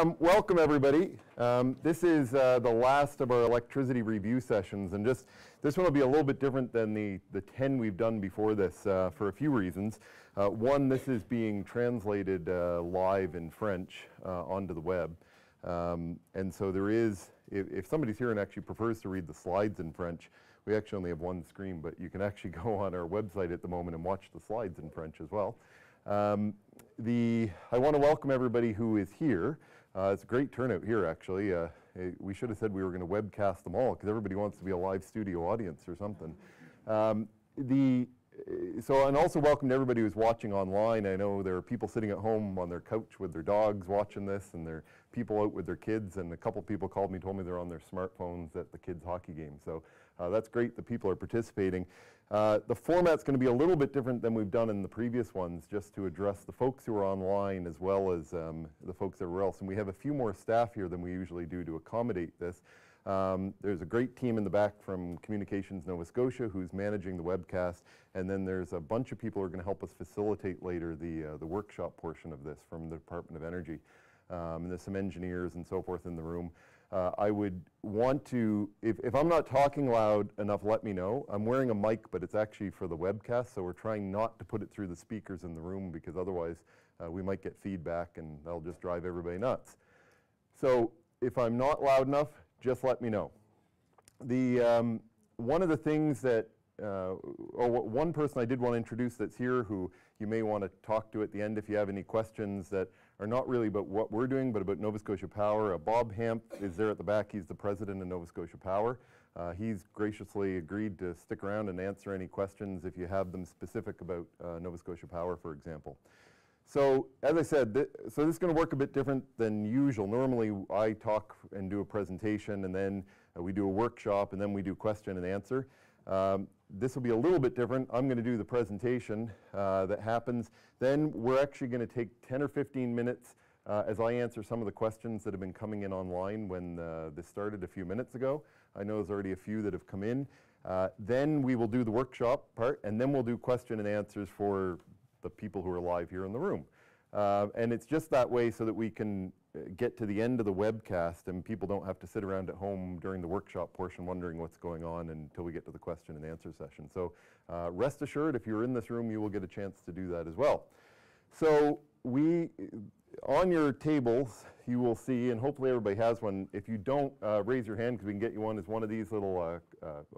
Welcome everybody. This is the last of our electricity review sessions, and this one will be a little bit different than the 10 we've done before this for a few reasons. One, this is being translated live in French onto the web, and so there is, if somebody's here and actually prefers to read the slides in French, we actually only have one screen, but you can actually go on our website at the moment and watch the slides in French as well. I want to welcome everybody who is here. It's a great turnout here, actually. We should have said we were going to webcast them all because everybody wants to be a live studio audience or something. And also welcome to everybody who's watching online. I know there are people sitting at home on their couch with their dogs watching this, and there are people out with their kids, and a couple people called me, told me they're on their smartphones at the kids' hockey game. So that's great that people are participating. The format's going to be a little bit different than we've done in the previous ones, just to address the folks who are online as well as the folks everywhere else. And we have a few more staff here than we usually do to accommodate this. There's a great team in the back from Communications Nova Scotia who's managing the webcast, and then there's a bunch of people who are going to help us facilitate later the workshop portion of this from the Department of Energy. And there's some engineers and so forth in the room. I would want to, if I'm not talking loud enough, let me know. I'm wearing a mic, but it's actually for the webcast, so we're trying not to put it through the speakers in the room because otherwise we might get feedback and that'll just drive everybody nuts. So if I'm not loud enough, just let me know. One of the things that, one person I did want to introduce that's here who you may want to talk to at the end if you have any questions that are not really about what we're doing, but about Nova Scotia Power. Bob Hamp is there at the back. He's the president of Nova Scotia Power. He's graciously agreed to stick around and answer any questions if you have them specific about Nova Scotia Power, for example. So, as I said, so this is going to work a bit different than usual. Normally, I talk and do a presentation, and then we do a workshop, and then we do question and answer. This will be a little bit different. I'm going to do the presentation that happens. Then we're actually going to take 10 or 15 minutes as I answer some of the questions that have been coming in online when this started a few minutes ago. I know there's already a few that have come in. Then we will do the workshop part, and then we'll do question and answers for the people who are live here in the room. And it's just that way so that we can get to the end of the webcast and people don't have to sit around at home during the workshop portion wondering what's going on until we get to the question and answer session. So rest assured, if you're in this room, you will get a chance to do that as well. So on your tables, you will see, and hopefully everybody has one. If you don't, raise your hand because we can get you one. It's one of these little,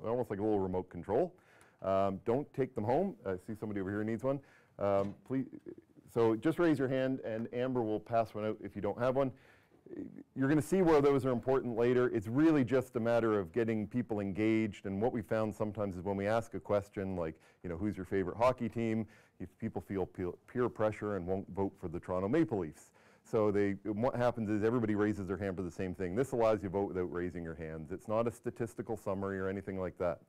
almost like a little remote control. Don't take them home. I see somebody over here needs one. Please, so just raise your hand and Amber will pass one out if you don't have one. You're going to see where those are important later. It's really just a matter of getting people engaged, and what we found sometimes is when we ask a question like, who's your favorite hockey team, if people feel peer pressure and won't vote for the Toronto Maple Leafs. So what happens is everybody raises their hand for the same thing. This allows you to vote without raising your hands. It's not a statistical summary or anything like that.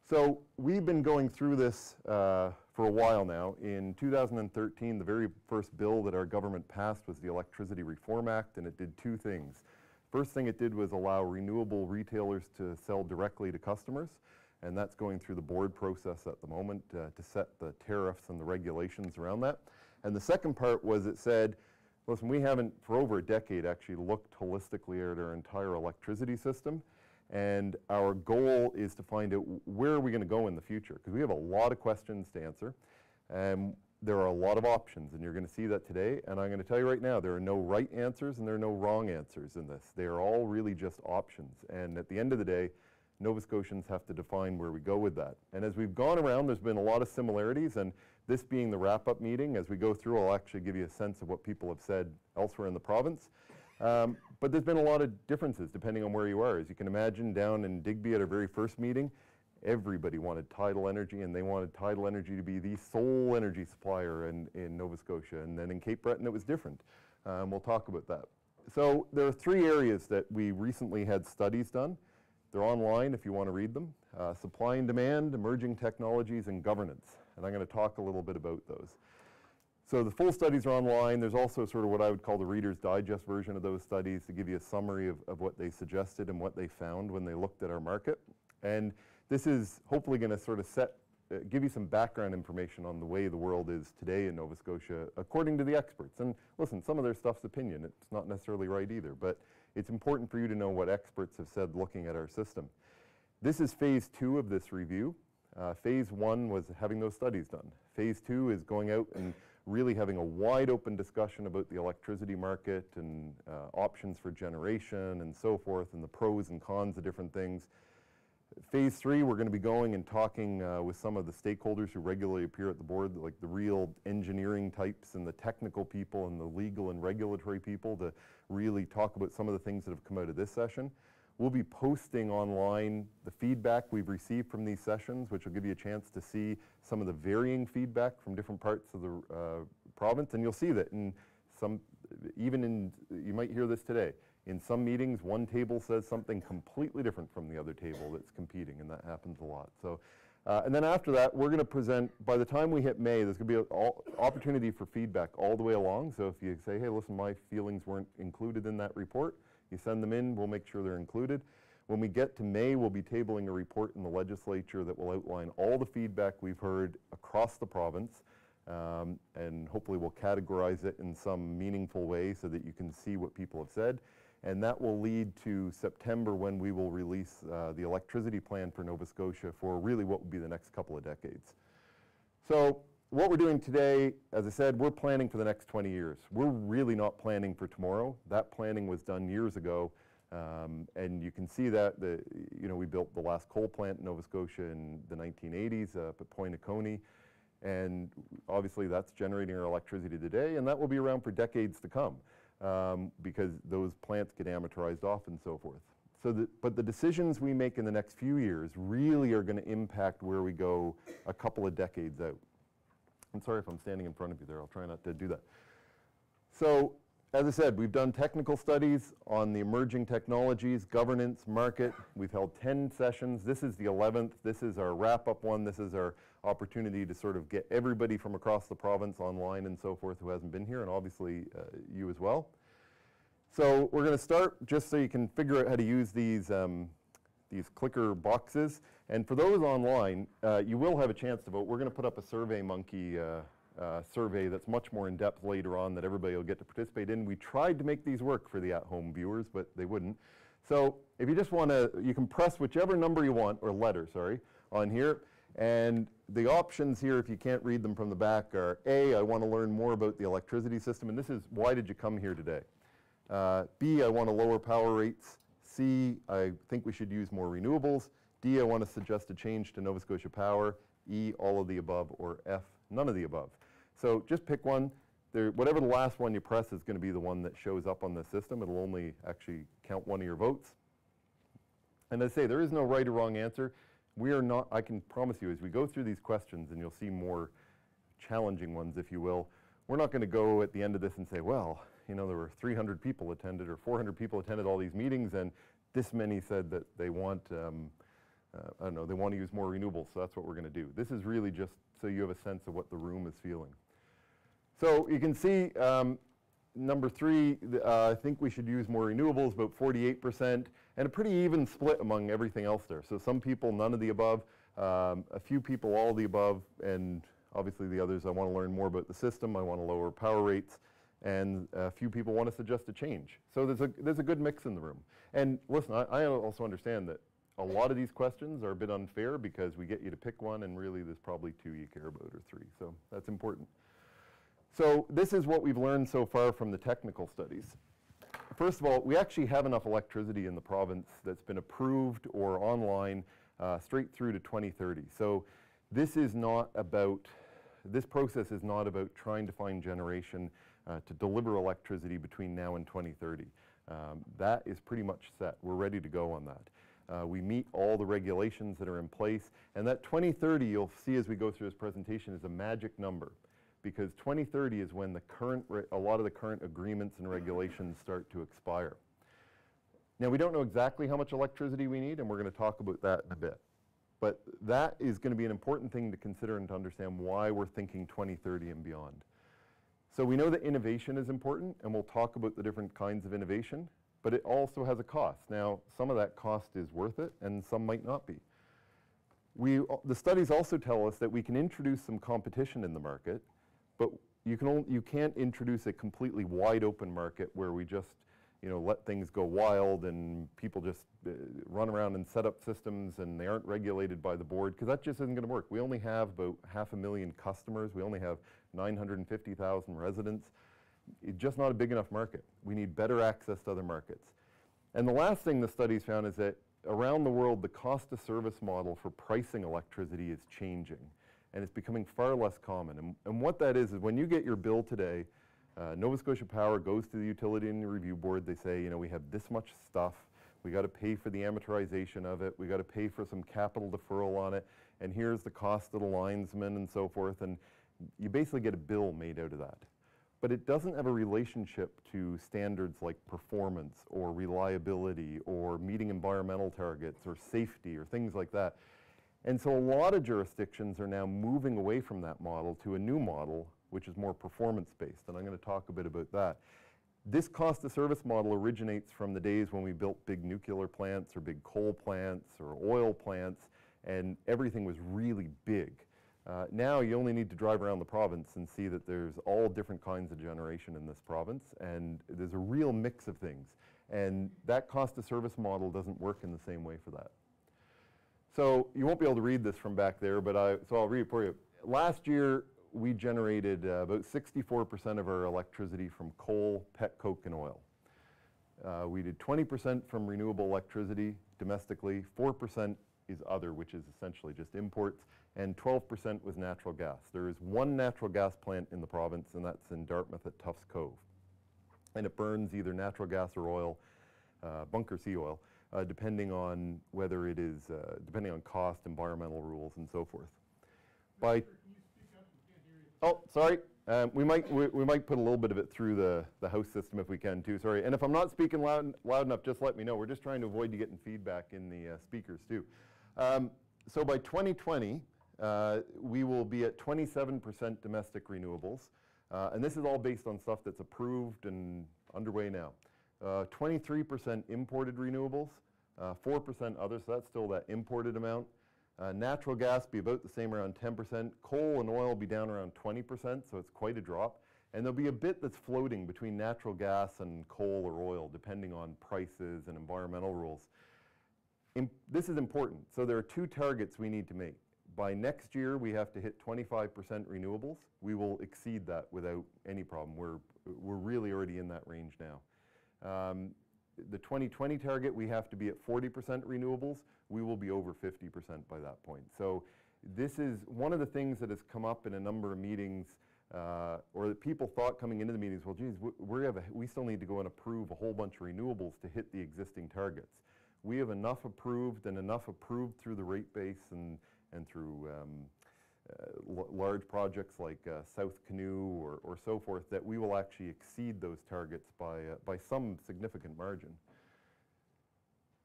So we've been going through this for a while now. In 2013, the very first bill that our government passed was the Electricity Reform Act, and it did two things. First thing it did was allow renewable retailers to sell directly to customers, and that's going through the board process at the moment to set the tariffs and the regulations around that. And the second part was it said, listen, we haven't for over a decade actually looked holistically at our entire electricity system. And our goal is to find out where are we going to go in the future, because we have a lot of questions to answer, and there are a lot of options, and you're going to see that today. And I'm going to tell you right now, there are no right answers and there are no wrong answers in this. They are all really just options. And at the end of the day, Nova Scotians have to define where we go with that. And as we've gone around, there's been a lot of similarities, and this being the wrap-up meeting, as we go through, I'll actually give you a sense of what people have said elsewhere in the province. But there's been a lot of differences depending on where you are. As you can imagine, down in Digby at our very first meeting, everybody wanted Tidal Energy, and they wanted Tidal Energy to be the sole energy supplier in Nova Scotia. And then in Cape Breton, it was different. We'll talk about that. So there are three areas that we recently had studies done. They're online if you want to read them. Supply and demand, emerging technologies, and governance. And I'm going to talk a little bit about those. So the full studies are online. There's also sort of what I would call the Reader's Digest version of those studies to give you a summary of what they suggested and what they found when they looked at our market. And this is hopefully going to sort of set give you some background information on the way the world is today in Nova Scotia, according to the experts. And listen, some of their stuff's opinion. It's not necessarily right either, but it's important for you to know what experts have said looking at our system. This is phase 2 of this review. Phase 1 was having those studies done. Phase 2 is going out and really having a wide open discussion about the electricity market and options for generation and so forth, and the pros and cons of different things. Phase 3, we're going to be going and talking with some of the stakeholders who regularly appear at the board, like the real engineering types and the technical people and the legal and regulatory people, to really talk about some of the things that have come out of this session. We'll be posting online the feedback we've received from these sessions, which will give you a chance to see some of the varying feedback from different parts of the province. And you'll see that in some, you might hear this today, in some meetings, one table says something completely different from the other table that's competing, and that happens a lot. So, and then after that, we're going to present, by the time we hit May, there's going to be an opportunity for feedback all the way along. So if you say, hey, listen, my feelings weren't included in that report, you send them in, we'll make sure they're included. When we get to May, we'll be tabling a report in the legislature that will outline all the feedback we've heard across the province, and hopefully we'll categorize it in some meaningful way so that you can see what people have said. And that will lead to September, when we will release the electricity plan for Nova Scotia for really what will be the next couple of decades. So what we're doing today, as I said, we're planning for the next 20 years. We're really not planning for tomorrow. That planning was done years ago. And you can see that we built the last coal plant in Nova Scotia in the 1980s up at Point-a-Coney. And obviously that's generating our electricity today, and that will be around for decades to come. Because those plants get amortized off and so forth. But the decisions we make in the next few years really are going to impact where we go a couple of decades out. I'm sorry if I'm standing in front of you there. I'll try not to do that. So, as I said, we've done technical studies on the emerging technologies, governance, market. We've held 10 sessions. This is the 11th. This is our wrap-up one. This is our opportunity to sort of get everybody from across the province online and so forth who hasn't been here, and obviously you as well. So we're going to start just so you can figure out how to use these clicker boxes. And for those online, you will have a chance to vote. We're going to put up a SurveyMonkey survey that's much more in-depth later on that everybody will get to participate in. We tried to make these work for the at-home viewers, but they wouldn't. So if you just want to, you can press whichever number you want, or letter, sorry, on here. And the options here, if you can't read them from the back, are A, I want to learn more about the electricity system, and this is, why did you come here today? B, I want to lower power rates. C, I think we should use more renewables. D, I want to suggest a change to Nova Scotia Power. E, all of the above, or F, none of the above. So just pick one. Whatever the last one you press is going to be the one that shows up on the system. It'll only actually count one of your votes. And as I say, there is no right or wrong answer. We are not, I can promise you, as we go through these questions, and you'll see more challenging ones, if you will, we're not going to go at the end of this and say, well, you know, there were 300 people attended or 400 people attended all these meetings, and this many said that they want, I don't know, they want to use more renewables, so that's what we're going to do. This is really just so you have a sense of what the room is feeling. So you can see number 3, I think we should use more renewables, about 48%, and a pretty even split among everything else there. So some people, none of the above, a few people, all of the above, and obviously the others, I want to learn more about the system, I want to lower power rates, and a few people want to suggest a change. So there's a good mix in the room. And listen, I also understand that a lot of these questions are a bit unfair because we get you to pick one, and really there's probably 2 you care about, or 3, so that's important. So this is what we've learned so far from the technical studies. First of all, we actually have enough electricity in the province that's been approved or online straight through to 2030. So this is not about, this process is not about trying to find generation to deliver electricity between now and 2030. That is pretty much set. We're ready to go on that. We meet all the regulations that are in place, and that 2030, you'll see as we go through this presentation, is a magic number, because 2030 is when a lot of the current agreements and regulations start to expire. Now, we don't know exactly how much electricity we need, and we're going to talk about that in a bit. But that is going to be an important thing to consider and to understand why we're thinking 2030 and beyond. So we know that innovation is important, and we'll talk about the different kinds of innovation, but it also has a cost. Now, some of that cost is worth it, and some might not be. The studies also tell us that we can introduce some competition in the market, but you can't introduce a completely wide open market where we just let things go wild and people just run around and set up systems and they aren't regulated by the board, because that just isn't going to work. We only have about 500,000 customers. We only have 950,000 residents. It's just not a big enough market. We need better access to other markets. And the last thing the studies found is that around the world, the cost of service model for pricing electricity is changing, and it's becoming far less common. And what that is when you get your bill today, Nova Scotia Power goes to the Utility and Review Board. They say, we have this much stuff. We got to pay for the amortization of it. We got to pay for some capital deferral on it. And here's the cost of the linesman and so forth. And you basically get a bill made out of that. But it doesn't have a relationship to standards like performance or reliability or meeting environmental targets or safety or things like that. And so a lot of jurisdictions are now moving away from that model to a new model, which is more performance-based, and I'm going to talk a bit about that. This cost of service model originates from the days when we built big nuclear plants or big coal plants or oil plants, and everything was really big. Now you only need to drive around the province and see that there's all different kinds of generation in this province, and there's a real mix of things. And that cost of service model doesn't work in the same way for that. So you won't be able to read this from back there, but so I'll read it for you. Last year, we generated about 64% of our electricity from coal, petcoke, and oil. We did 20% from renewable electricity domestically, 4% is other, which is essentially just imports, and 12% was natural gas. There is one natural gas plant in the province, and that's in Dartmouth at Tufts Cove. And it burns either natural gas or oil, bunker sea oil, depending on whether it is, depending on cost, environmental rules, and so forth. Oh, sorry. We might put a little bit of it through the house system if we can too. Sorry. And if I'm not speaking loud enough, just let me know. We're just trying to avoid you getting feedback in the speakers too. So by 2020, we will be at 27% domestic renewables, and this is all based on stuff that's approved and underway now. 23% imported renewables, 4% others. So that's still that imported amount. Natural gas be about the same, around 10%. Coal and oil be down around 20%, so it's quite a drop. And there'll be a bit that's floating between natural gas and coal or oil, depending on prices and environmental rules. This is important. So there are two targets we need to make. By next year, we have to hit 25% renewables. We will exceed that without any problem. We're really already in that range now. The 2020 target, we have to be at 40% renewables. We will be over 50% by that point. So this is one of the things that has come up in a number of meetings, or that people thought coming into the meetings, well, geez, we still need to go and approve a whole bunch of renewables to hit the existing targets. We have enough approved and enough approved through the rate base and through large projects like South Canoe or so forth, that we will actually exceed those targets by some significant margin.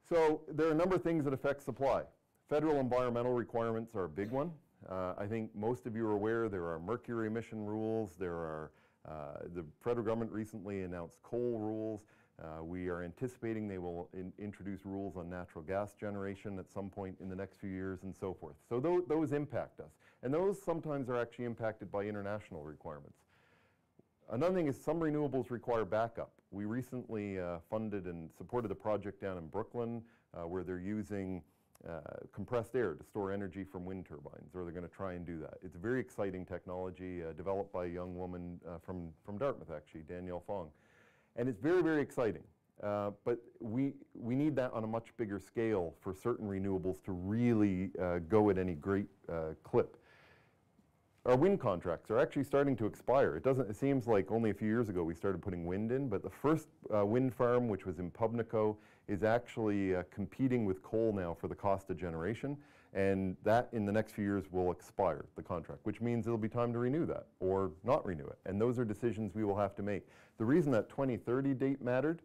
So there are a number of things that affect supply. Federal environmental requirements are a big one. I think most of you are aware there are mercury emission rules. There are, the federal government recently announced coal rules. We are anticipating they will introduce rules on natural gas generation at some point in the next few years and so forth. So those impact us. And those sometimes are actually impacted by international requirements. Another thing is some renewables require backup. We recently funded and supported a project down in Brooklyn where they're using compressed air to store energy from wind turbines, or they're going to try and do that. It's a very exciting technology developed by a young woman from Dartmouth, actually, Danielle Fong. And it's very, very exciting. But we need that on a much bigger scale for certain renewables to really go at any great clip. Our wind contracts are actually starting to expire. It seems like only a few years ago we started putting wind in, but the first wind farm, which was in Pubnico, is actually competing with coal now for the cost of generation, and that in the next few years will expire, the contract, which means it'll be time to renew that or not renew it. And those are decisions we will have to make. The reason that 2030 date mattered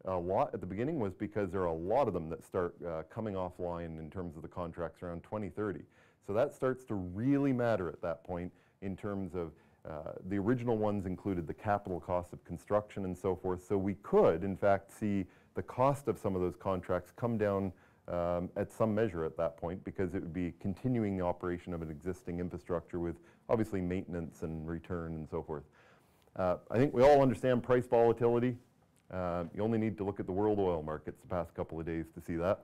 a lot at the beginning was because there are a lot of them that start coming offline in terms of the contracts around 2030. So that starts to really matter at that point in terms of the original ones included the capital costs of construction and so forth. So we could, in fact, see the cost of some of those contracts come down at some measure at that point, because it would be continuing the operation of an existing infrastructure with obviously maintenance and return and so forth. I think we all understand price volatility. You only need to look at the world oil markets the past couple of days to see that.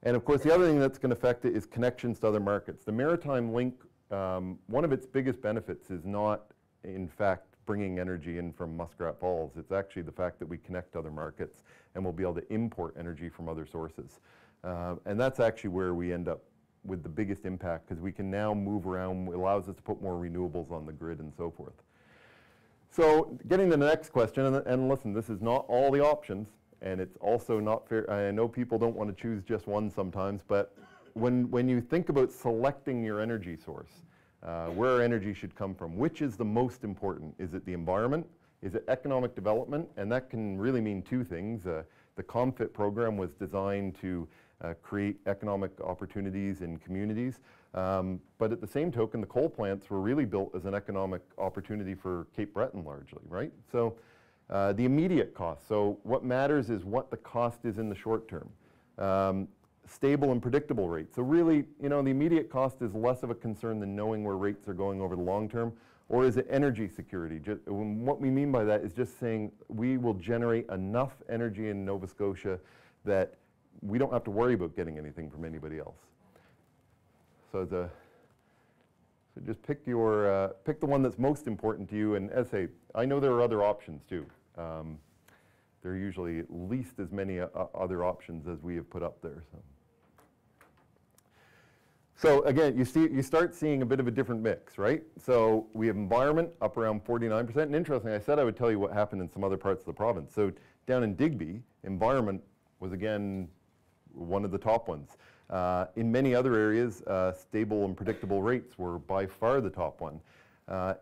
And of course, the other thing that's going to affect it is connections to other markets. The maritime link, one of its biggest benefits is not, in fact, bringing energy in from Muskrat Falls. It's actually the fact that we connect to other markets and we'll be able to import energy from other sources. And that's actually where we end up with the biggest impact, because we can now move around. It allows us to put more renewables on the grid and so forth. So getting to the next question, and listen, this is not all the options, and it's also not fair. I know people don't want to choose just one sometimes, but when you think about selecting your energy source, where our energy should come from, which is the most important? Is it the environment? Is it economic development? And that can really mean two things. The COMFIT program was designed to create economic opportunities in communities. But at the same token, the coal plants were really built as an economic opportunity for Cape Breton largely, right? So the immediate cost. So what matters is what the cost is in the short term. Stable and predictable rates. So really, you know, the immediate cost is less of a concern than knowing where rates are going over the long term. Or is it energy security? What we mean by that is just saying we will generate enough energy in Nova Scotia that we don't have to worry about getting anything from anybody else. So just pick your pick the one that's most important to you. And as I say, I know there are other options too. There are usually at least as many other options as we have put up there. So again, you start seeing a bit of a different mix, right? So we have environment up around 49%. And interesting, I said I would tell you what happened in some other parts of the province. So down in Digby, environment was again one of the top ones. In many other areas, stable and predictable rates were by far the top one.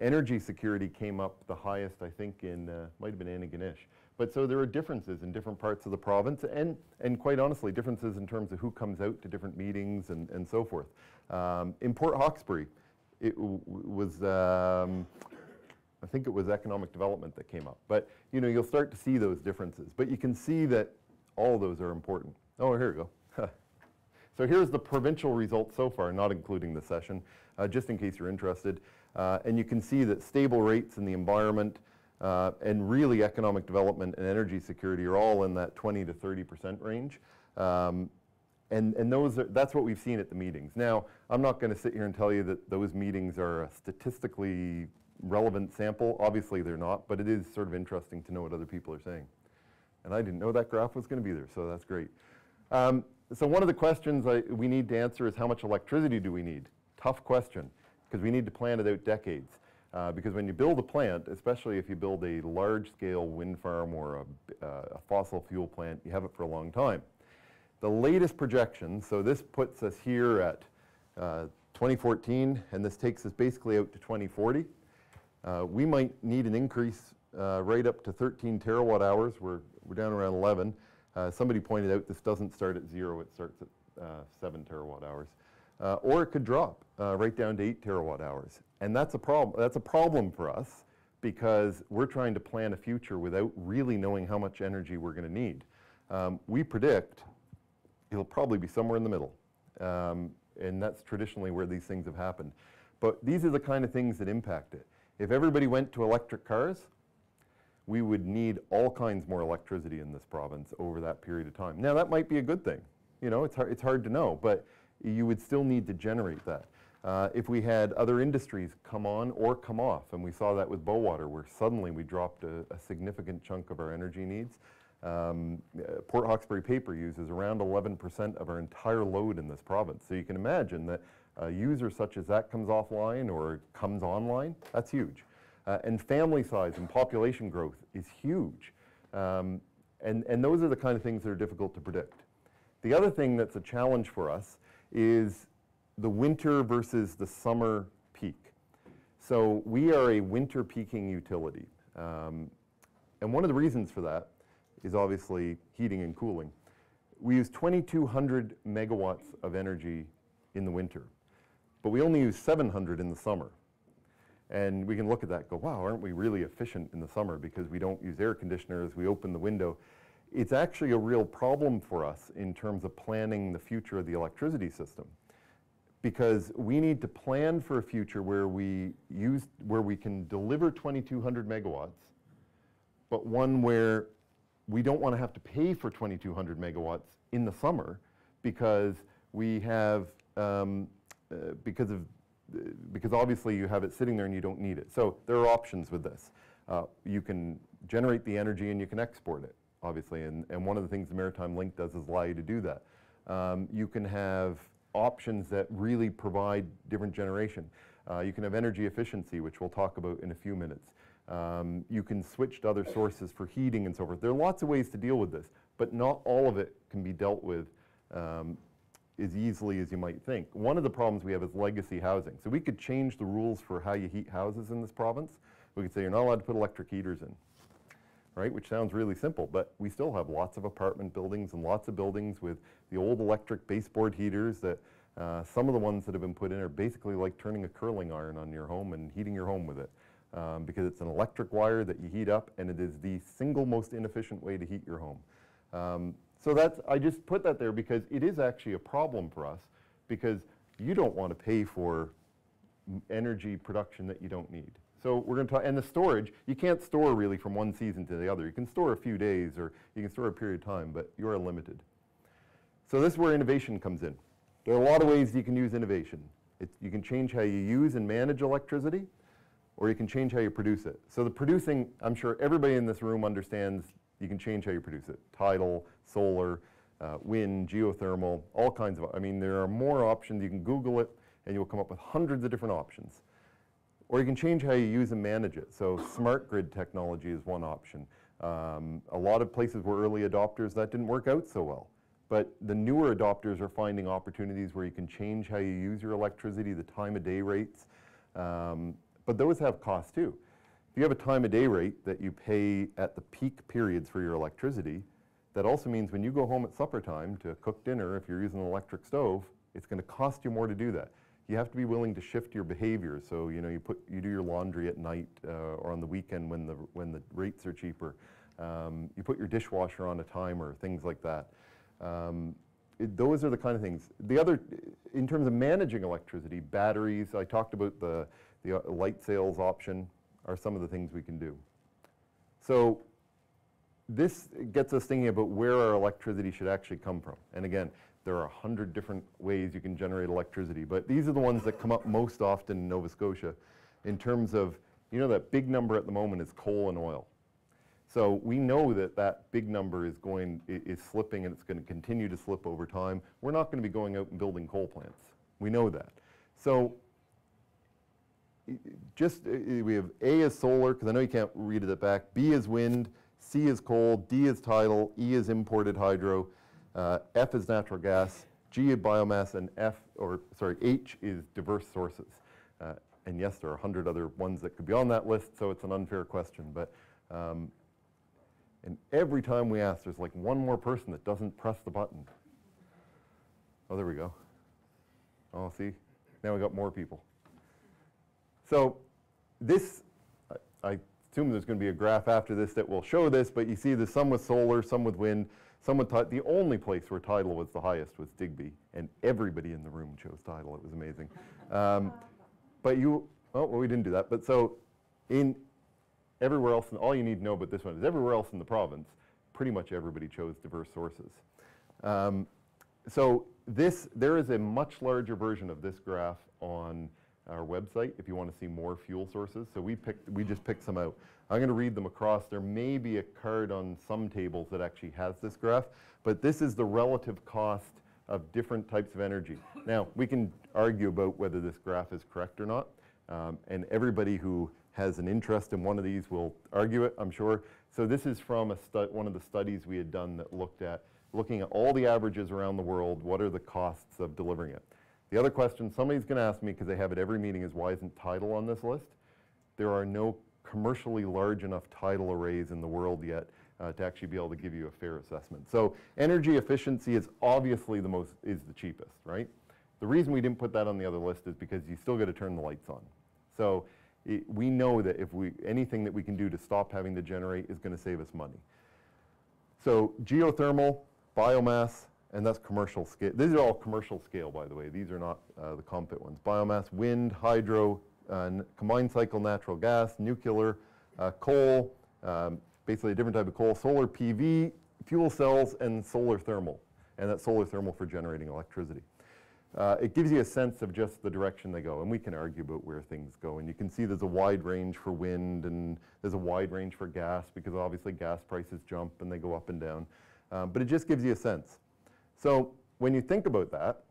Energy security came up the highest, I think, in, might have been Antigonish. But so there are differences in different parts of the province, and quite honestly, differences in terms of who comes out to different meetings and so forth. In Port Hawkesbury, it was, I think it was economic development that came up. But you know, you'll start to see those differences. But you can see that all of those are important. Oh, here we go. So here's the provincial results so far, not including the session, just in case you're interested. And you can see that stable rates in the environment and really economic development and energy security are all in that 20 to 30% range. And that's what we've seen at the meetings. Now, I'm not going to sit here and tell you that those meetings are a statistically relevant sample. Obviously, they're not, but it is sort of interesting to know what other people are saying. And I didn't know that graph was going to be there, so that's great. So one of the questions we need to answer is how much electricity do we need? Tough question, because we need to plan it out decades. Because when you build a plant, especially if you build a large-scale wind farm or a fossil fuel plant, you have it for a long time. The latest projections, so this puts us here at 2014, and this takes us basically out to 2040. We might need an increase right up to 13 terawatt hours. We're down around 11. Somebody pointed out this doesn't start at 0, it starts at 7 terawatt hours. Or it could drop right down to 8 terawatt hours. And that's a problem. That's a problem for us because we're trying to plan a future without really knowing how much energy we're going to need. We predict it'll probably be somewhere in the middle. And that's traditionally where these things have happened. But these are the kind of things that impact it. If everybody went to electric cars, we would need all kinds more electricity in this province over that period of time. Now, that might be a good thing. You know, it's hard to know, but you would still need to generate that. If we had other industries come on or come off, and we saw that with Bowater, where suddenly we dropped a significant chunk of our energy needs. Port Hawkesbury Paper uses around 11% of our entire load in this province. So you can imagine that a user such as that comes offline or comes online, that's huge. And family size and population growth is huge. And those are the kind of things that are difficult to predict. The other thing that's a challenge for us is the winter versus the summer peak. So we are a winter peaking utility. And one of the reasons for that is obviously heating and cooling. We use 2,200 megawatts of energy in the winter, but we only use 700 in the summer. And we can look at that and go, wow, aren't we really efficient in the summer because we don't use air conditioners, we open the window. it's actually a real problem for us in terms of planning the future of the electricity system, because we need to plan for a future where we can deliver 2,200 megawatts, but one where we don't want to have to pay for 2,200 megawatts in the summer because we have because obviously you have it sitting there and you don't need it. So there are options with this. You can generate the energy and you can export it, obviously, and one of the things the Maritime Link does is allow you to do that. You can have options that really provide different generation. You can have energy efficiency, which we'll talk about in a few minutes. You can switch to other sources for heating and so forth. There are lots of ways to deal with this, but not all of it can be dealt with as easily as you might think. One of the problems we have is legacy housing. So we could change the rules for how you heat houses in this province. We could say you're not allowed to put electric heaters in, right? Which sounds really simple, but we still have lots of apartment buildings and lots of buildings with the old electric baseboard heaters that some of the ones that have been put in are basically like turning a curling iron on your home and heating your home with it. Because it's an electric wire that you heat up, and it is the single most inefficient way to heat your home. So that's, I just put that there because it is actually a problem for us, because you don't want to pay for energy production that you don't need. So we're going to talk, and the storage, you can't store really from one season to the other. You can store a few days or you can store a period of time, but you are limited. So this is where innovation comes in. There are a lot of ways you can use innovation. You can change how you use and manage electricity, or you can change how you produce it. So the producing, I'm sure everybody in this room understands you can change how you produce it. Tidal, solar, wind, geothermal, all kinds of, I mean, there are more options. You can Google it and you'll come up with hundreds of different options. Or you can change how you use and manage it. So smart grid technology is one option. A lot of places were early adopters, that didn't work out so well. But the newer adopters are finding opportunities where you can change how you use your electricity, the time of day rates. But those have costs too. If you have a time of day rate that you pay at the peak periods for your electricity, that also means when you go home at supper time to cook dinner, if you're using an electric stove, it's going to cost you more to do that. You have to be willing to shift your behavior. So you know you do your laundry at night or on the weekend when the rates are cheaper. You put your dishwasher on a timer, things like that. Those are the kind of things. The other, in terms of managing electricity, batteries. I talked about the light sales option are some of the things we can do. So this gets us thinking about where our electricity should actually come from. And again, there are 100 different ways you can generate electricity, but these are the ones that come up most often in Nova Scotia in terms of, you know, that big number at the moment is coal and oil. So we know that that big number is slipping, and it's going to continue to slip over time. We're not going to be going out and building coal plants. We know that. So we have A is solar, because I know you can't read it back. B is wind. C is coal. D is tidal. E is imported hydro. F is natural gas. G is biomass, and H is diverse sources. And yes, there are 100 other ones that could be on that list, so it's an unfair question. But and every time we ask, there's like one more person that doesn't press the button. Oh, there we go. Oh, see? Now we got more people. So this, I assume there's going to be a graph after this that will show this, but you see there's some with solar, some with wind, some with tidal. The only place where tidal was the highest was Digby, and everybody in the room chose tidal. It was amazing. But well, we didn't do that. But so in everywhere else, and all you need to know about this one is everywhere else in the province, pretty much everybody chose diverse sources. So there is a much larger version of this graph on our website if you want to see more fuel sources. So we just picked some out. I'm going to read them across. There may be a card on some tables that actually has this graph, but this is the relative cost of different types of energy. Now, we can argue about whether this graph is correct or not, and everybody who has an interest in one of these will argue it, I'm sure. So this is from one of the studies we had done that looking at all the averages around the world, what are the costs of delivering it. The other question somebody's going to ask me, because they have it every meeting, is why isn't tidal on this list? There are no commercially large enough tidal arrays in the world yet to actually be able to give you a fair assessment. So energy efficiency is obviously the cheapest, right? The reason we didn't put that on the other list is because you still got to turn the lights on. So we know that if anything that we can do to stop having to generate is going to save us money. So geothermal, biomass, and that's commercial scale. These are all commercial scale, by the way. These are not the compit ones. Biomass, wind, hydro, combined cycle natural gas, nuclear, coal, basically a different type of coal, solar PV, fuel cells, and solar thermal. And that's solar thermal for generating electricity. It gives you a sense of just the direction they go, and we can argue about where things go. And you can see there's a wide range for wind, and there's a wide range for gas, because obviously gas prices jump and they go up and down. But it just gives you a sense. So when you think about that,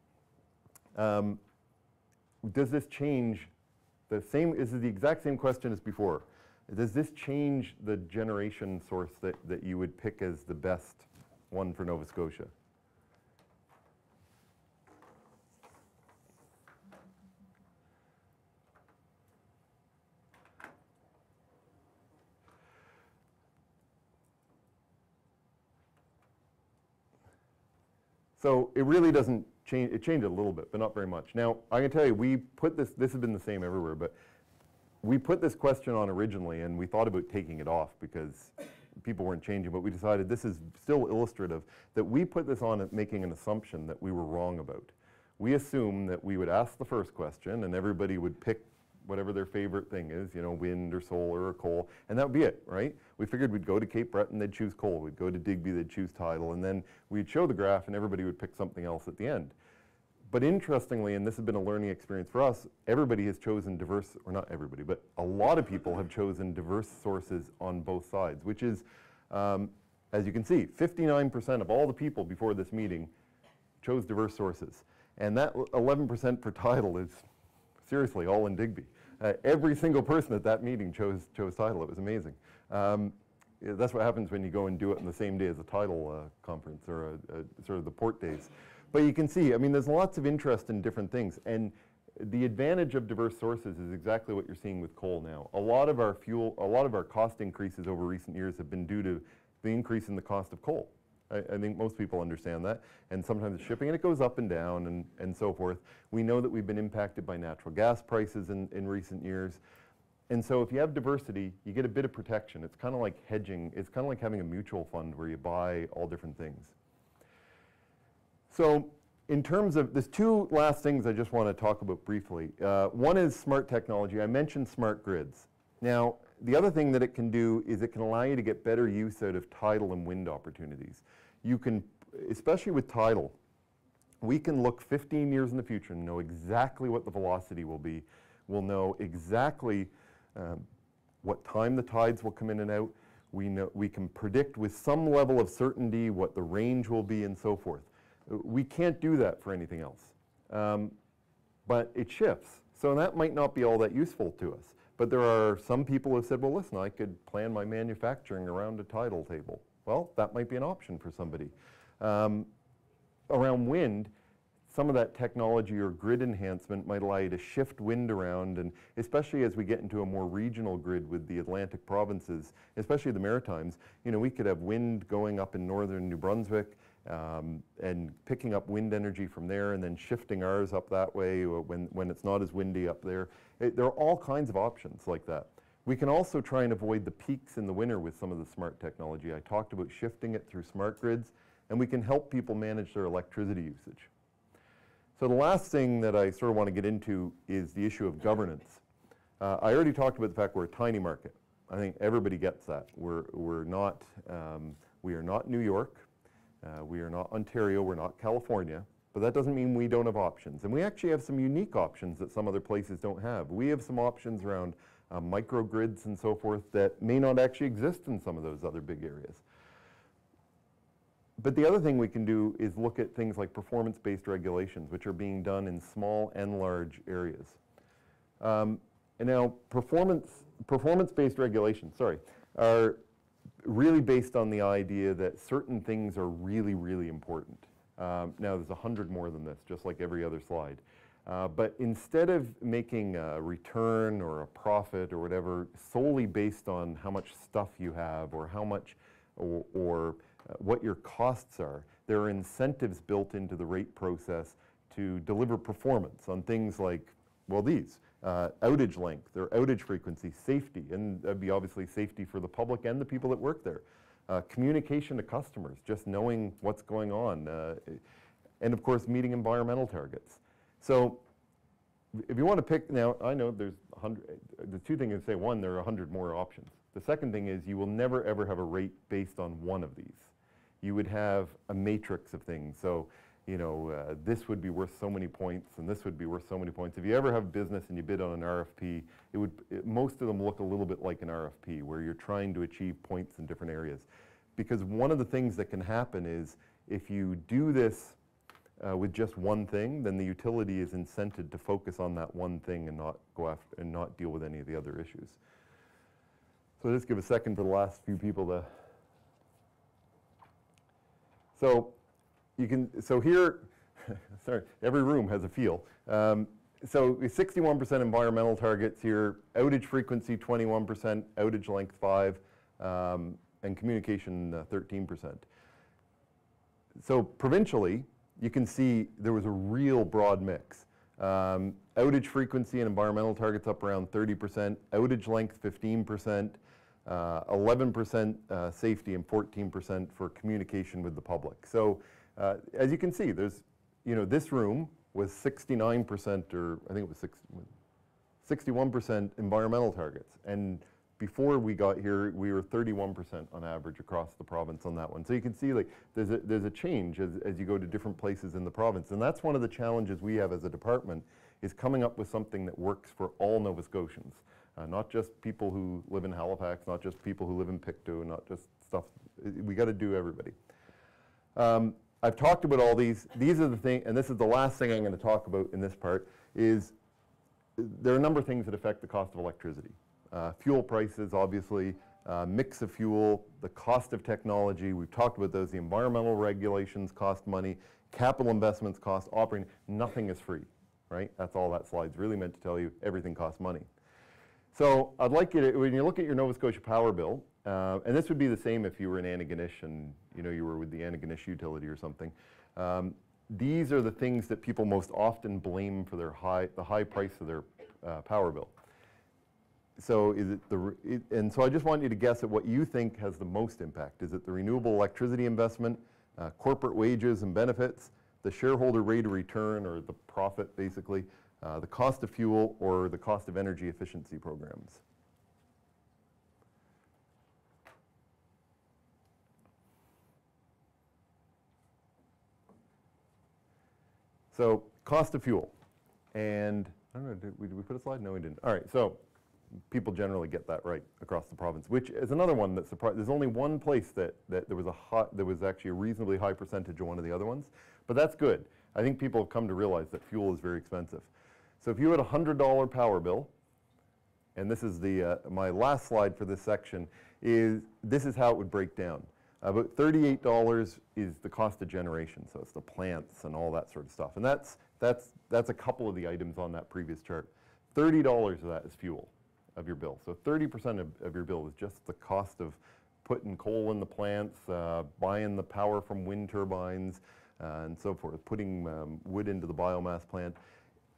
does this change the same? This is the exact same question as before. Does this change the generation source that you would pick as the best one for Nova Scotia? So it really doesn't change. It changed a little bit, but not very much. Now, I can tell you, we put this has been the same everywhere, but we put this question on originally, and we thought about taking it off because people weren't changing, but we decided this is still illustrative, that we put this on making an assumption that we were wrong about. We assumed that we would ask the first question, and everybody would pick whatever their favorite thing is, you know, wind or solar or coal, and that would be it, right? We figured we'd go to Cape Breton, they'd choose coal. We'd go to Digby, they'd choose Tidal, and then we'd show the graph and everybody would pick something else at the end. But interestingly, and this has been a learning experience for us, everybody has chosen diverse, or not everybody, but a lot of people have chosen diverse sources on both sides, which is, as you can see, 59% of all the people before this meeting chose diverse sources. And that 11% for Tidal is seriously all in Digby. Every single person at that meeting chose Tidal. It was amazing. That's what happens when you go and do it on the same day as a Tidal conference, or sort of the port days. But you can see, I mean, there's lots of interest in different things. And the advantage of diverse sources is exactly what you're seeing with coal now. A lot of our cost increases over recent years have been due to the increase in the cost of coal. I think most people understand that. And sometimes it's shipping, and it goes up and down and so forth. We know that we've been impacted by natural gas prices in recent years. And so if you have diversity, you get a bit of protection. It's kind of like hedging. It's kind of like having a mutual fund where you buy all different things. So in terms of, there's two last things I just want to talk about briefly. One is smart technology. I mentioned smart grids. Now, the other thing that it can do is it can allow you to get better use out of tidal and wind opportunities. You can, especially with tidal, we can look 15 years in the future and know exactly what the velocity will be. We'll know exactly what time the tides will come in and out. We can predict with some level of certainty what the range will be and so forth. We can't do that for anything else. But it shifts. So that might not be all that useful to us. But there are some people who have said, well, listen, I could plan my manufacturing around a tidal table. Well, that might be an option for somebody. Around wind, some of that technology or grid enhancement might allow you to shift wind around, and especially as we get into a more regional grid with the Atlantic provinces, especially the Maritimes, you know, we could have wind going up in northern New Brunswick and picking up wind energy from there and then shifting ours up that way when it's not as windy up there. There are all kinds of options like that. We can also try and avoid the peaks in the winter with some of the smart technology. I talked about shifting it through smart grids, and we can help people manage their electricity usage. So the last thing that I sort of want to get into is the issue of governance. I already talked about the fact we're a tiny market. I think everybody gets that. We are not New York. We are not Ontario. We're not California. But that doesn't mean we don't have options. And we actually have some unique options that some other places don't have. We have some options around microgrids and so forth that may not actually exist in some of those other big areas. But the other thing we can do is look at things like performance-based regulations, which are being done in small and large areas. And now, performance-based regulations, are really based on the idea that certain things are really, really important. Now, there's 100 more than this, just like every other slide. But instead of making a return or a profit or whatever solely based on how much stuff you have or how much or what your costs are, there are incentives built into the rate process to deliver performance on things like, well, these, outage length or outage frequency, safety, and that'd be obviously safety for the public and the people that work there. communication to customers, just knowing what's going on, and of course meeting environmental targets. So if you want to pick, now I know there's 100, the two things I say, one, there are 100 more options. The second thing is you will never ever have a rate based on one of these. You would have a matrix of things. So, you know, this would be worth so many points and this would be worth so many points. If you ever have business and you bid on an RFP, most of them look a little bit like an RFP where you're trying to achieve points in different areas. Because one of the things that can happen is if you do this with just one thing, then the utility is incented to focus on that one thing and not go after and not deal with any of the other issues. So let's give a second for the last few people to. So you can. So here, sorry, every room has a feel. So 61% environmental targets here. Outage frequency 21%, outage length 5%, and communication 13%. So provincially, you can see there was a real broad mix. Outage frequency and environmental targets up around 30%, outage length 15%, 11% safety, and 14% for communication with the public. So as you can see, there's, you know, this room was 69%, or I think it was 61% environmental targets. And before we got here, we were 31% on average across the province on that one. So you can see, like, there's a change as you go to different places in the province. And that's one of the challenges we have as a department, is coming up with something that works for all Nova Scotians. Not just people who live in Halifax, not just people who live in Pictou, not just stuff. We got to do everybody. I've talked about all these. These are the things, and this is the last thing I'm going to talk about in this part, is there are a number of things that affect the cost of electricity. Fuel prices, obviously, mix of fuel, the cost of technology, we've talked about those, the environmental regulations cost money, capital investments cost, operating, nothing is free, right? That's all that slide's really meant to tell you, everything costs money. So I'd like you to, when you look at your Nova Scotia power bill, and this would be the same if you were in Antigonish and you know you were with the Antigonish utility or something. These are the things that people most often blame for the high price of their power bill. So is it and so I just want you to guess at what you think has the most impact. Is it the renewable electricity investment, corporate wages and benefits, the shareholder rate of return, or the profit basically, the cost of fuel, or the cost of energy efficiency programs? So cost of fuel, and I don't know, did we put a slide? No, we didn't. All right, so people generally get that right across the province, which is another one that surprised. There's only one place that there was actually a reasonably high percentage of one of the other ones, but that's good. I think people have come to realize that fuel is very expensive. So if you had a $100 power bill, and this is the my last slide for this section, this is how it would break down. About $38 is the cost of generation, so it's the plants and all that sort of stuff. And that's a couple of the items on that previous chart. $30 of that is fuel of your bill. So 30% of your bill is just the cost of putting coal in the plants, buying the power from wind turbines, and so forth, putting wood into the biomass plant.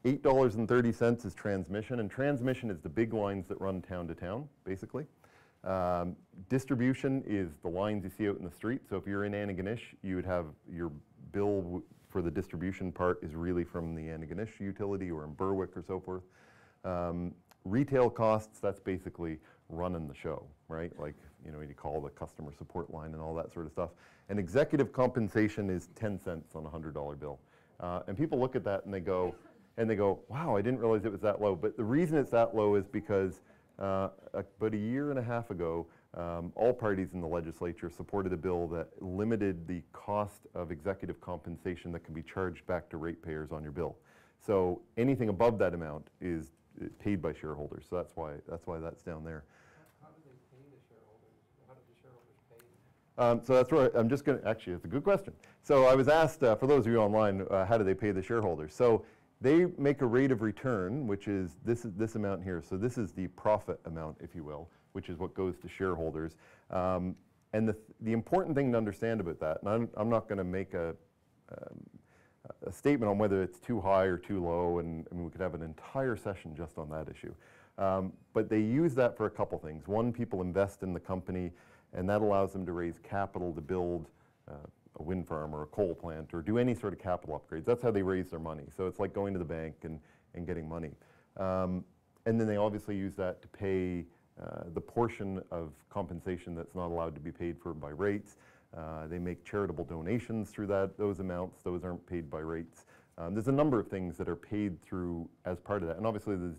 $8.30 is transmission, and transmission is the big lines that run town to town, basically. Distribution is the lines you see out in the street. So if you're in Antigonish, you would have your bill for the distribution part is really from the Antigonish utility, or in Berwick or so forth. Retail costs, that's basically running the show, right? Like, you know, you call the customer support line and all that sort of stuff. And executive compensation is 10 cents on a $100 bill. And people look at that and they go, wow, I didn't realize it was that low. But the reason it's that low is because about a year and a half ago, all parties in the legislature supported a bill that limited the cost of executive compensation that can be charged back to ratepayers on your bill. So anything above that amount is paid by shareholders. So that's why that's down there. How do they pay the shareholders? How do the shareholders pay? So that's where I'm just going to, actually, it's a good question. So I was asked, for those of you online, how do they pay the shareholders? So they make a rate of return, which is this amount here. So this is the profit amount, if you will, which is what goes to shareholders. And the important thing to understand about that, and I'm not going to make a statement on whether it's too high or too low, and I mean, we could have an entire session just on that issue. But they use that for a couple things. One, people invest in the company, and that allows them to raise capital to build a wind farm or a coal plant or do any sort of capital upgrades. That's how they raise their money. So it's like going to the bank and getting money. And then they obviously use that to pay the portion of compensation that's not allowed to be paid for by rates. They make charitable donations through those amounts. Those aren't paid by rates. There's a number of things that are paid through as part of that. And obviously, there's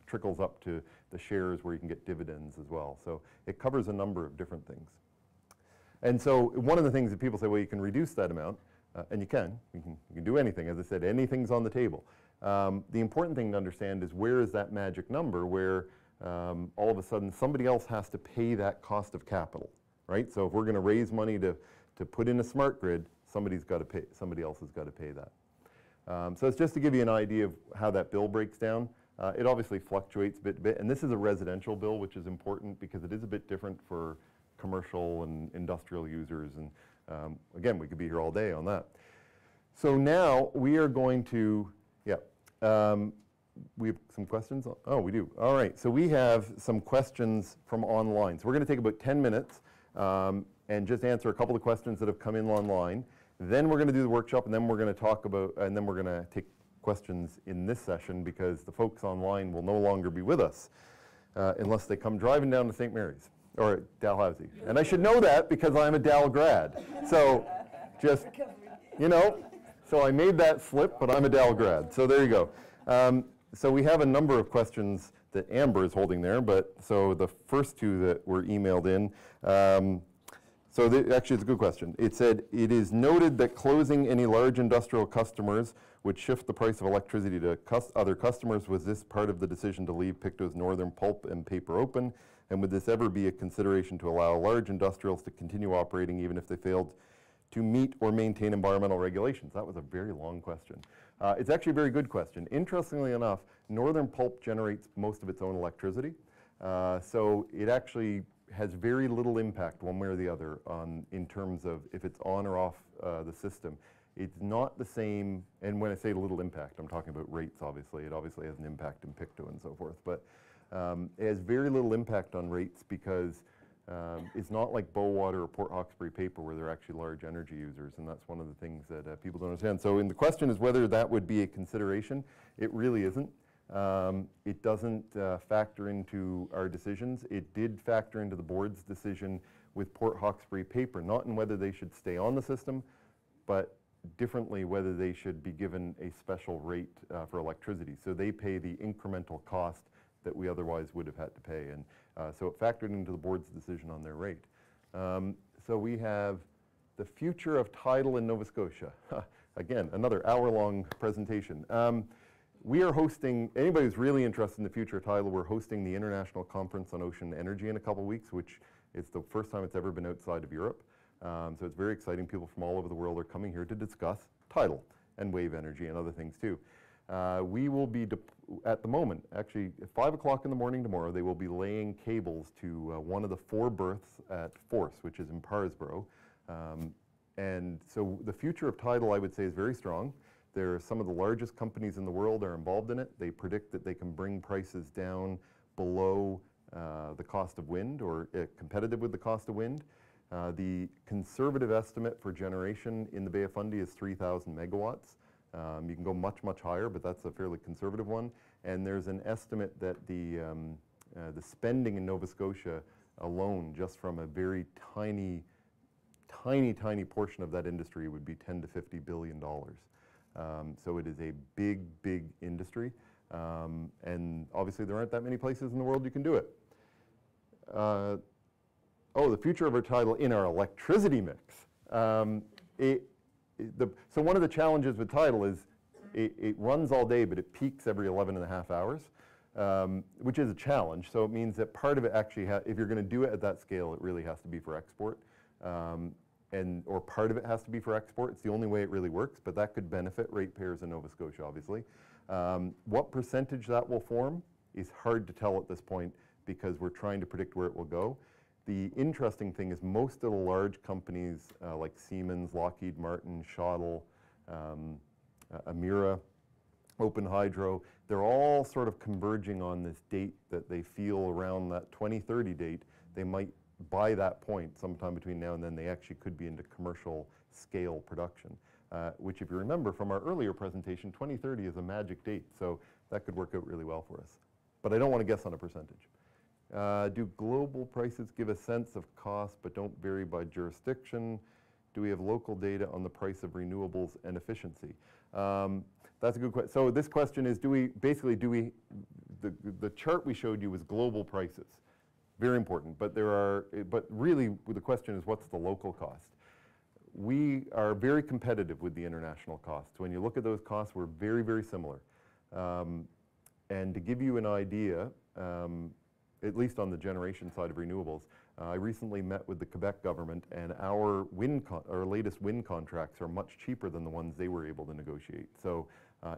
trickles up to the shares where you can get dividends as well. So it covers a number of different things. And so one of the things that people say, well, you can reduce that amount, and you can. You can do anything. As I said, anything's on the table. The important thing to understand is where is that magic number where all of a sudden somebody else has to pay that cost of capital, right? So if we're going to raise money to put in a smart grid, somebody else has got to pay that. So it's just to give you an idea of how that bill breaks down. It obviously fluctuates bit to bit, and this is a residential bill, which is important because it is a bit different for commercial and industrial users, and again, we could be here all day on that. So now we are going to, we have some questions? Oh, we do. All right, so we have some questions from online. So we're going to take about 10 minutes and just answer a couple of questions that have come in online. Then we're going to do the workshop, and then we're going to talk about, and then we're going to take questions in this session because the folks online will no longer be with us unless they come driving down to St. Mary's or Dalhousie. And I should know that because I'm a Dal grad. So just, you know, so I made that slip, but I'm a Dal grad. So there you go. So we have a number of questions that Amber is holding there, but so the first two that were emailed in, actually it's a good question. It said, it is noted that closing any large industrial customers would shift the price of electricity to other customers. Was this part of the decision to leave Picto's northern pulp and paper open? And would this ever be a consideration to allow large industrials to continue operating even if they failed to meet or maintain environmental regulations? That was a very long question. It's actually a very good question. Interestingly enough, northern pulp generates most of its own electricity. So it actually has very little impact one way or the other in terms of if it's on or off the system. It's not the same, and when I say little impact, I'm talking about rates, obviously. It obviously has an impact in Pictou and so forth, but it has very little impact on rates because it's not like Bowater or Port Hawkesbury paper where they're actually large energy users, and that's one of the things that people don't understand. So the question is whether that would be a consideration. It really isn't. It doesn't factor into our decisions. It did factor into the board's decision with Port Hawkesbury paper, not in whether they should stay on the system, but differently whether they should be given a special rate for electricity. So they pay the incremental cost that we otherwise would have had to pay. And so it factored into the board's decision on their rate. So we have the future of Tidal in Nova Scotia. Again, another hour-long presentation. We are hosting, anybody who's really interested in the future of Tidal, we're hosting the International Conference on Ocean Energy in a couple of weeks, which is the first time it's ever been outside of Europe. So it's very exciting. People from all over the world are coming here to discuss tidal and wave energy and other things too. We will be, at the moment, actually at 5 o'clock in the morning tomorrow, they will be laying cables to one of the 4 berths at Force, which is in Parsborough. And so the future of tidal, I would say, is very strong. There are some of the largest companies in the world are involved in it. They predict that they can bring prices down below the cost of wind or competitive with the cost of wind. The conservative estimate for generation in the Bay of Fundy is 3,000 megawatts. You can go much, much higher, but that's a fairly conservative one. And there's an estimate that the spending in Nova Scotia alone, just from a very tiny portion of that industry, would be $10 to $50 billion. So it is a big, big industry. And obviously there aren't that many places in the world you can do it. The future of our tidal in our electricity mix. So one of the challenges with tidal is it runs all day, but it peaks every 11 and a half hours, which is a challenge. So it means that part of it actually, if you're going to do it at that scale, it really has to be for export. Or part of it has to be for export. It's the only way it really works, but that could benefit ratepayers in Nova Scotia, obviously. What percentage that will form is hard to tell at this point because we're trying to predict where it will go. The interesting thing is most of the large companies like Siemens, Lockheed Martin, Shottle, Emera, Open Hydro, they're all sort of converging on this date that they feel around that 2030 date, they might by that point, sometime between now and then, they actually could be into commercial scale production, which, if you remember from our earlier presentation, 2030 is a magic date, so that could work out really well for us. But I don't want to guess on a percentage. Do global prices give a sense of cost but don't vary by jurisdiction? Do we have local data on the price of renewables and efficiency? That's a good question. So this question is, the chart we showed you was global prices. Very important, but really the question is, what's the local cost? We are very competitive with the international costs. When you look at those costs, we're very, very similar. And to give you an idea, at least on the generation side of renewables, I recently met with the Quebec government, and our latest wind contracts are much cheaper than the ones they were able to negotiate. So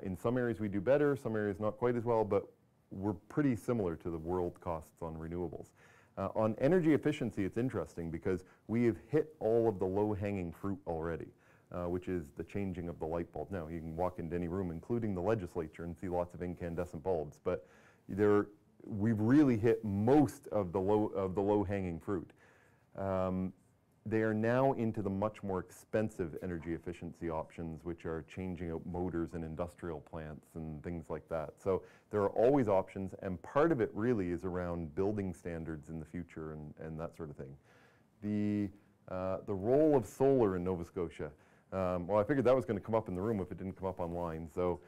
in some areas we do better, some areas not quite as well, but we're pretty similar to the world costs on renewables. On energy efficiency, it's interesting because we have hit all of the low-hanging fruit already, which is the changing of the light bulb. Now, you can walk into any room, including the legislature, and see lots of incandescent bulbs, but we've really hit most of the low-hanging fruit. They are now into the much more expensive energy efficiency options, which are changing out motors in industrial plants and things like that. So there are always options, and part of it really is around building standards in the future and that sort of thing. The role of solar in Nova Scotia. Well, I figured that was going to come up in the room if it didn't come up online. So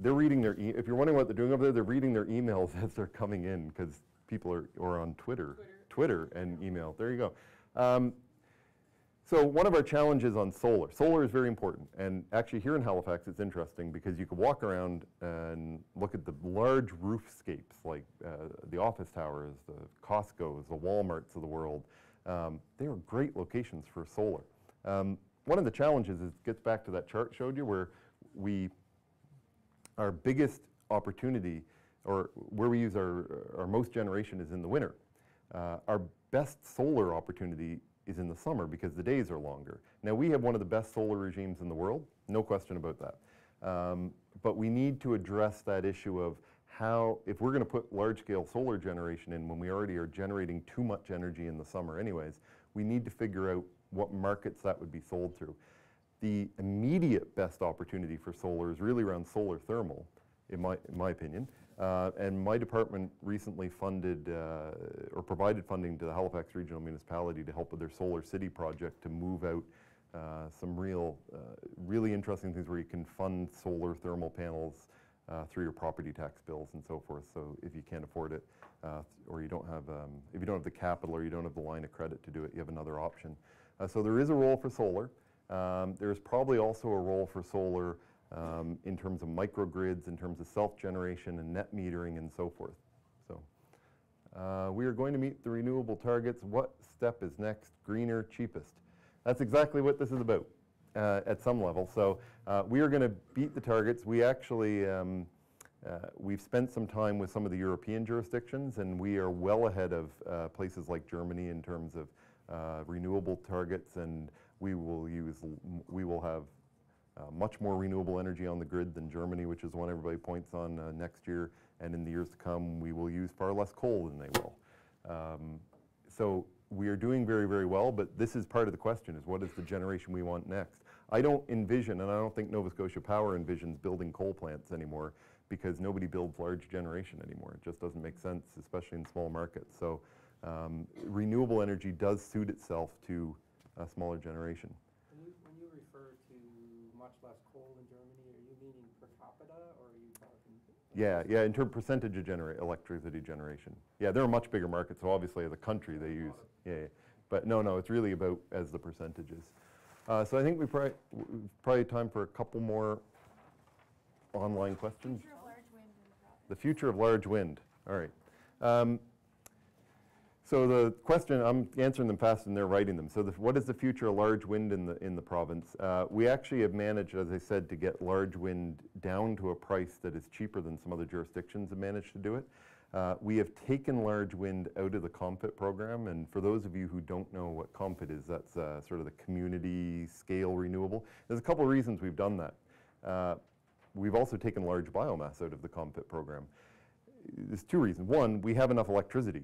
they're reading their, if you're wondering what they're doing over there, they're reading their emails as they're coming in, because people are on Twitter and email. There you go. So one of our challenges on solar is very important, and actually here in Halifax it's interesting because you could walk around and look at the large roofscapes like the office towers, the Costco's, the Walmarts of the world. They are great locations for solar. One of the challenges gets back to that chart showed you where our biggest opportunity, or where we use our most generation, is in the winter. Our best solar opportunity is in the summer because the days are longer. Now, we have one of the best solar regimes in the world, no question about that. But we need to address that issue of how, if we're going to put large-scale solar generation in when we already are generating too much energy in the summer anyways, we need to figure out what markets that would be sold through. The immediate best opportunity for solar is really around solar thermal, in my opinion. And my department recently funded or provided funding to the Halifax Regional Municipality to help with their Solar City project to move out some really interesting things where you can fund solar thermal panels through your property tax bills and so forth. So if you can't afford it, or you don't have, if you don't have the capital or you don't have the line of credit to do it, you have another option. So there is a role for solar. There's probably also a role for solar in terms of microgrids, in terms of self-generation and net metering and so forth. So we are going to meet the renewable targets. What step is next? Greener, cheapest. That's exactly what this is about at some level. So we are going to beat the targets. We actually, we've spent some time with some of the European jurisdictions, and we are well ahead of places like Germany in terms of renewable targets, and we will have much more renewable energy on the grid than Germany, which is one everybody points on next year, and in the years to come we will use far less coal than they will. So we are doing very, very well, but this is part of the question, is what is the generation we want next? I don't envision, and I don't think Nova Scotia Power envisions building coal plants anymore, because nobody builds large generation anymore. It just doesn't make sense, especially in small markets. So renewable energy does suit itself to a smaller generation. When you refer to much less coal in Germany, are you meaning per capita, or are you talking? Yeah, in terms of percentage of electricity generation. Yeah, they're a much bigger market, so obviously as a country they use, yeah. But no, it's really about as the percentages. So I think we probably time for a couple more online questions. Future of large wind in the province. The future of large wind, all right. So the question, I'm answering them fast and they're writing them. So what is the future of large wind in the province? We actually have managed, as I said, to get large wind down to a price that is cheaper than some other jurisdictions have managed to do it. We have taken large wind out of the COMFIT program, and for those of you who don't know what COMFIT is, that's sort of the community scale renewable. There's a couple of reasons we've done that. We've also taken large biomass out of the COMFIT program. There's two reasons. One, we have enough electricity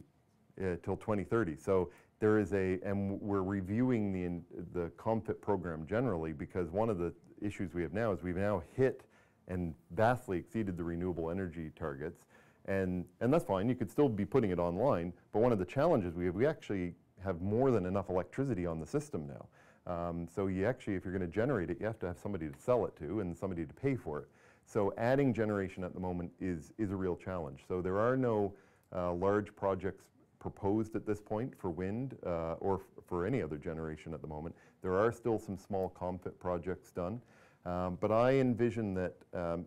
till 2030. So there is and we're reviewing the ComFit program generally, because one of the issues we have now is we've now hit and vastly exceeded the renewable energy targets. And that's fine, you could still be putting it online, but one of the challenges we actually have more than enough electricity on the system now. So you actually, if you're going to generate it, you have to have somebody to sell it to and somebody to pay for it. So adding generation at the moment is a real challenge. So there are no large projects proposed at this point for wind or for any other generation at the moment. There are still some small ComFit projects done, but I envision that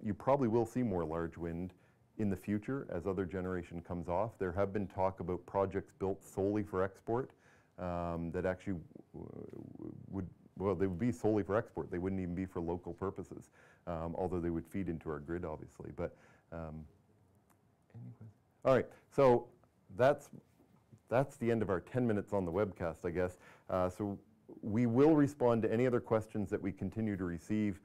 you probably will see more large wind in the future as other generation comes off. There have been talk about projects built solely for export that actually they would be solely for export. They wouldn't even be for local purposes, although they would feed into our grid, obviously. But all right, so that's the end of our 10 minutes on the webcast, I guess. So we will respond to any other questions that we continue to receive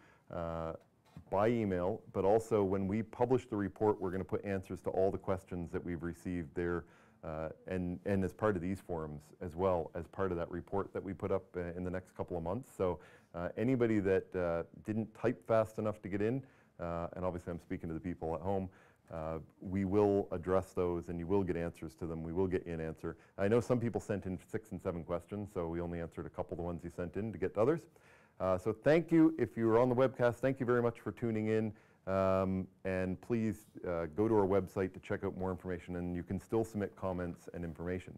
by email, but also when we publish the report, we're going to put answers to all the questions that we've received there, and as part of these forums as well, as part of that report that we put up in the next couple of months. So anybody that didn't type fast enough to get in, and obviously I'm speaking to the people at home, we will address those and you will get answers to them. We will get you an answer. I know some people sent in 6 and 7 questions, so we only answered a couple of the ones you sent in to get to others. So thank you. If you were on the webcast, thank you very much for tuning in. And please go to our website to check out more information, and you can still submit comments and information.